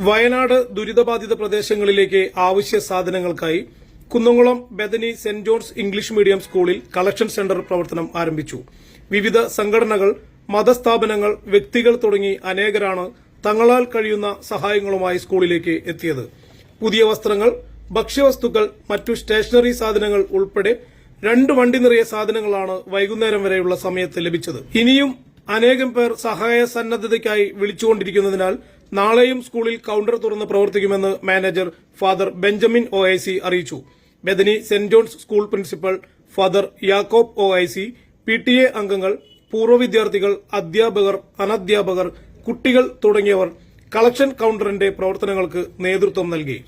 വയനാട് ദുരിതബാധിത പ്രദേശങ്ങളിലേക്ക് ആവശ്യ സാധനങ്ങൾക്കായി Kunnamkulam Bethany saint John's English medium സ്കൂളിൽ കളക്ഷൻ സെന്റർ പ്രവർത്തനം ആരംഭിച്ചു. വിവിധ സംഘടനകൾ, മതസ്ഥാപനങ്ങൾ, വ്യക്തികൾ തുടങ്ങി അനേകരാണ് തങ്ങളാൽ കഴിയുന്ന സഹായങ്ങളുമായി സ്കൂളിലേക്ക് എത്തിയത്. പുതിയ വസ്ത്രങ്ങൾ, ഭക്ഷ്യവസ്തുക്കൾ, മറ്റു സ്റ്റേഷനറി സാധനങ്ങൾ ഉൾപ്പെടെ 2 വണ്ടി നിറയെ സാധനങ്ങളാണ് വൈകുന്നേരം വരെയുള്ള സമയത്ത് ലഭിച്ചത്. ഇനിയും അനേകം പേർ സഹായ സന്നദ്ധതയ്ക്കായി വിളിച്ചുകൊണ്ടിരിക്കുന്നതിനാൽ നാളെയും സ്കൂളിൽ കൌണ്ടർ തുറന്ന് പ്രവർത്തിക്കുമെന്ന് മാനേജർ ഫാദർ ബെഞ്ചമിൻ OIC അറിയിച്ചു. Bethany saint John's school principal father Yakob OIC, PTA അംഗങ്ങൾ, പൂർവ്വ വിദ്യാർത്ഥികൾ, അധ്യാപകർ, അനധ്യാപകർ, കുട്ടികൾ തുടങ്ങിയവർ കളക്ഷൻ കൌണ്ടറിന്റെ പ്രവർത്തനങ്ങൾക്ക് നേതൃത്വം നൽകി.